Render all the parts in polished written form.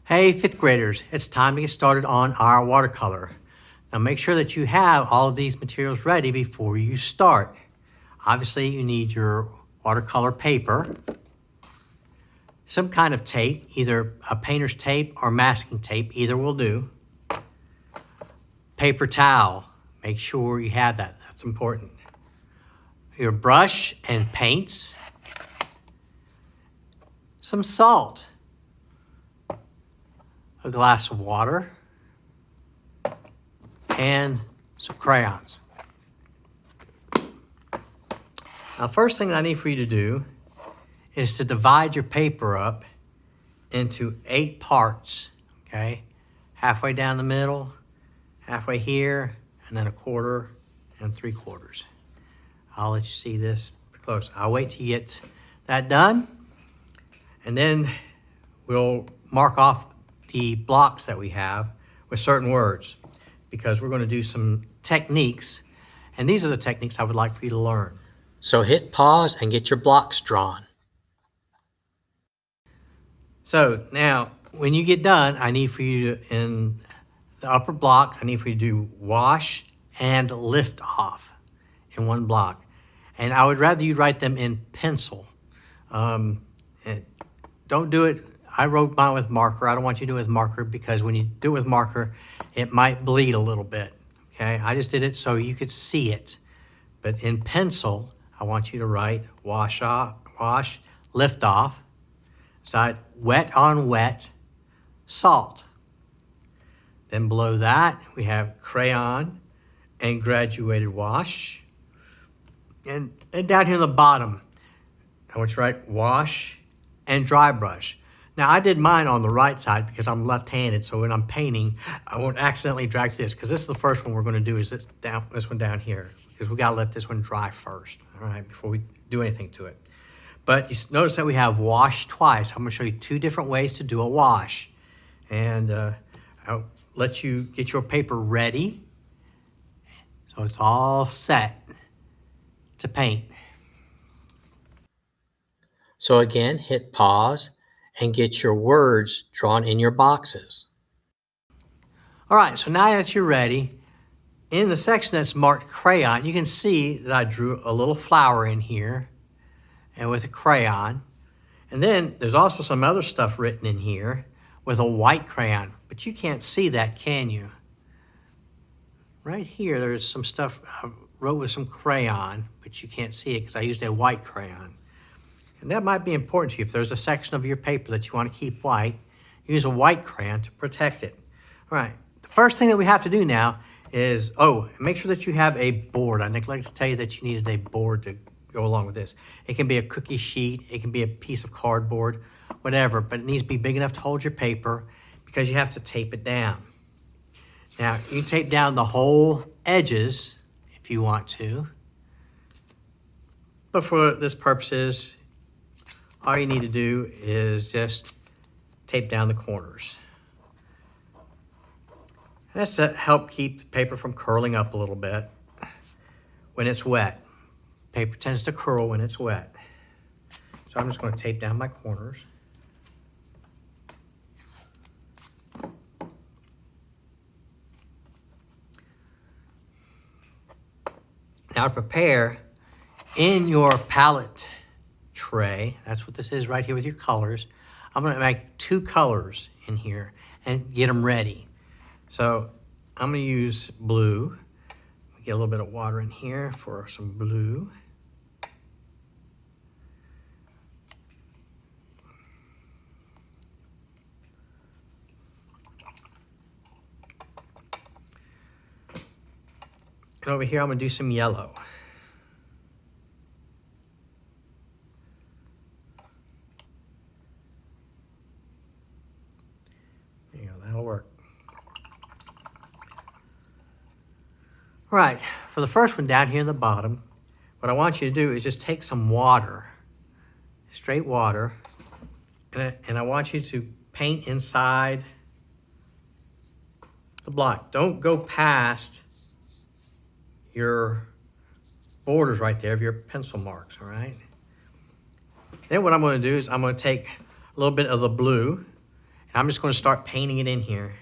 Hey, fifth graders, it's time to get started on our watercolor. Now make sure that you have all of these materials ready before you start. Obviously, you need your watercolor paper, some kind of tape, either a painter's tape or masking tape, either will do. Paper towel, make sure you have that, that's important. Your brush and paints, some salt, a glass of water, and some crayons. Now, first thing I need for you to do is to divide your paper up into 8 parts, okay? Halfway down the middle, halfway here, and then 1/4 and 3/4. I'll let you see this close. I'll wait till you get that done, and then we'll mark off the blocks that we have with certain words, because we're going to do some techniques, and these are the techniques I would like for you to learn. So hit pause and get your blocks drawn. So now, when you get done, I need for you to, in the upper block, I need for you to do wash and lift off in one block. And I would rather you write them in pencil. And don't do it, I wrote mine with marker. I don't want you to do it with marker because when you do it with marker, it might bleed a little bit, okay? I just did it so you could see it. But in pencil, I want you to write wash off, wash, lift off, side wet on wet, salt. Then below that, we have crayon and graduated wash. And down here in the bottom, I want you to write wash and dry brush. Now, I did mine on the right side because I'm left-handed, so when I'm painting, I won't accidentally drag this, because this is the first one we're going to do, is this one down here, because we got to let this one dry first, all right, before we do anything to it. But you notice that we have wash twice. I'm going to show you 2 different ways to do a wash. And I'll let you get your paper ready so it's all set to paint. So again, hit pause and get your words drawn in your boxes. All right, so now that you're ready, in the section that's marked crayon, you can see that I drew a little flower in here and with a crayon. And then there's also some other stuff written in here with a white crayon, but you can't see that, can you? Right here, there's some stuff I wrote with some crayon, but you can't see it because I used a white crayon. And that might be important to you. If there's a section of your paper that you want to keep white, use a white crayon to protect it. All right, the first thing that we have to do now is, make sure that you have a board. I neglected to tell you that you needed a board to go along with this. It can be a cookie sheet, it can be a piece of cardboard, whatever, but it needs to be big enough to hold your paper because you have to tape it down. Now, you can tape down the whole edges if you want to, but for this purposes, all you need to do is just tape down the corners. That's to help keep the paper from curling up a little bit when it's wet. Paper tends to curl when it's wet. So I'm just going to tape down my corners. Now to prepare, in your palette tray, that's what this is right here with your colors, I'm going to make 2 colors in here and get them ready. So I'm going to use blue. Get a little bit of water in here for some blue. And over here I'm going to do some yellow. There you go, that'll work. All right, for the first one down here in the bottom, what I want you to do is just take some water, straight water, and I want you to paint inside the block. Don't go past your borders right there of your pencil marks, all right? Then what I'm going to do is I'm going to take a little bit of the blue And I'm just going to start painting it in here.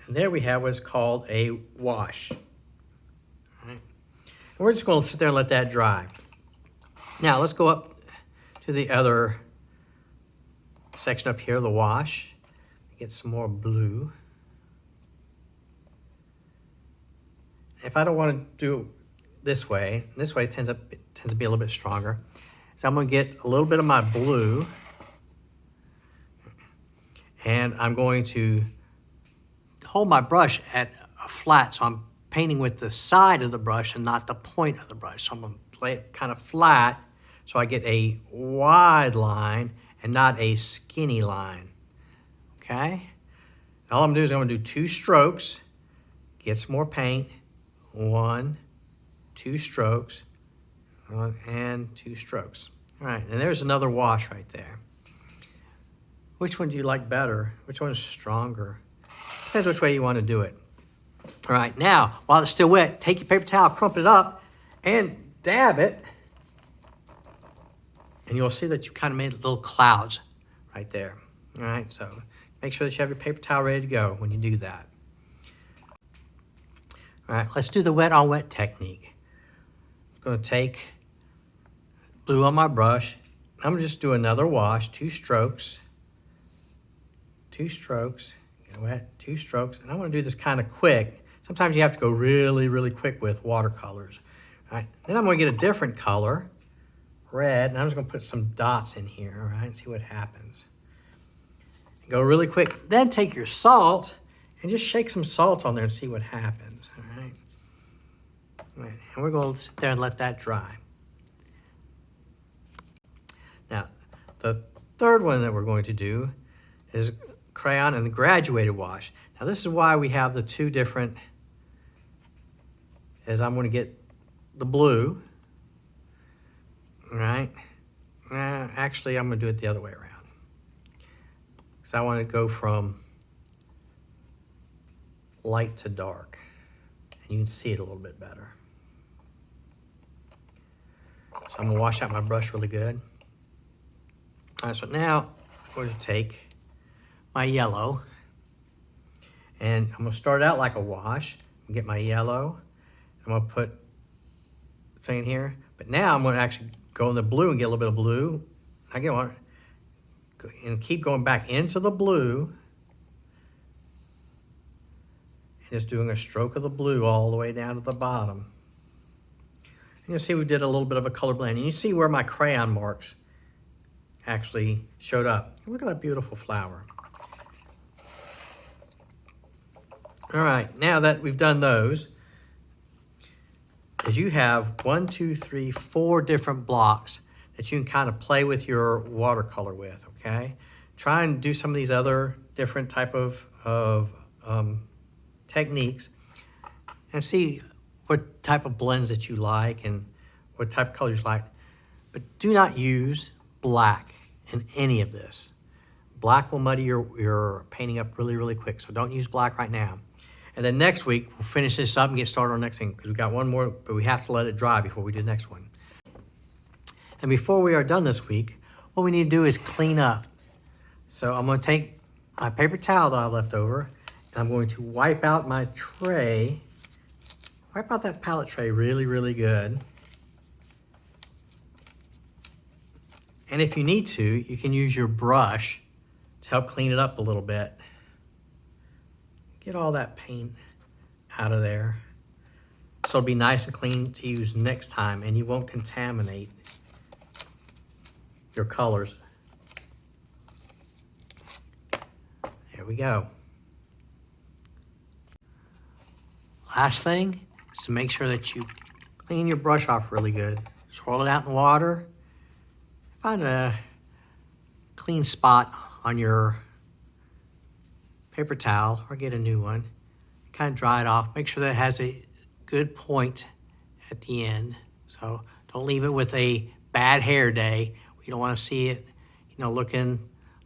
And there we have what's called a wash. All right. And we're just going to sit there and let that dry. Now let's go up to the other section up here, the wash. Get some more blue. If I don't want to do it this way it tends to be a little bit stronger. So I'm going to get a little bit of my blue, and I'm going to hold my brush at a flat, so I'm painting with the side of the brush and not the point of the brush. So I'm going to lay it kind of flat so I get a wide line and not a skinny line. Okay? All I'm going to do is I'm going to do 2 strokes, get some more paint, 1, 2 strokes, 1 and 2 strokes. All right, and there's another wash right there. Which one do you like better? Which one is stronger? Depends which way you want to do it. All right, now, while it's still wet, take your paper towel, crumple it up, and dab it. And you'll see that you kind of made little clouds right there. All right, so make sure that you have your paper towel ready to go when you do that. All right, let's do the wet on wet technique. I'm going to take blue on my brush. I'm going to just do another wash, 2 strokes. 2 strokes, get wet, 2 strokes. And I want to do this kind of quick. Sometimes you have to go really, really quick with watercolors. All right, then I'm going to get a different color, red, and I'm just going to put some dots in here, all right, and see what happens. Go really quick. Then take your salt and just shake some salt on there and see what happens, all right? All right, and we're going to sit there and let that dry. Now, the third one that we're going to do is crayon and the graduated wash. Now, this is why we have the 2 different, is I'm going to get the blue, all right? Actually, I'm going to do it the other way around. So I want to go from light to dark, and you can see it a little bit better. So I'm going to wash out my brush really good. All right, so now I'm going to take my yellow, and I'm going to start out like a wash and get my yellow. I'm going to put the thing in here, but now I'm going to actually go in the blue and get a little bit of blue. I get one. And keep going back into the blue and just doing a stroke of the blue all the way down to the bottom. And you'll see we did a little bit of a color blend. And you see where my crayon marks actually showed up. Look at that beautiful flower. All right, now that we've done those, is you have 1, 2, 3, 4 different blocks that you can kind of play with your watercolor with, okay? Try and do some of these other different type of techniques and see what type of blends that you like and what type of colors you like. But do not use black in any of this. Black will muddy your painting up really, really quick, so don't use black right now. And then next week, we'll finish this up and get started on the next thing, because we've got one more, but we have to let it dry before we do the next one. And before we are done this week, what we need to do is clean up. So I'm going to take my paper towel that I left over, and I'm going to wipe out my tray. Wipe out that palette tray really, really good. And if you need to, you can use your brush to help clean it up a little bit. Get all that paint out of there. So it'll be nice and clean to use next time, and you won't contaminate your colors. There we go. Last thing is to make sure that you clean your brush off really good. Swirl it out in water. Find a clean spot on your paper towel or get a new one. Kind of dry it off. Make sure that it has a good point at the end. So don't leave it with a bad hair day. You don't want to see it, looking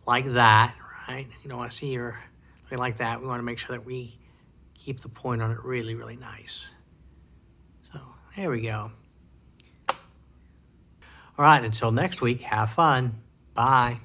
like that, right? You don't want to see her looking like that. We want to make sure that we keep the point on it really, really nice. So there we go. All All right, until next week, have fun. Bye.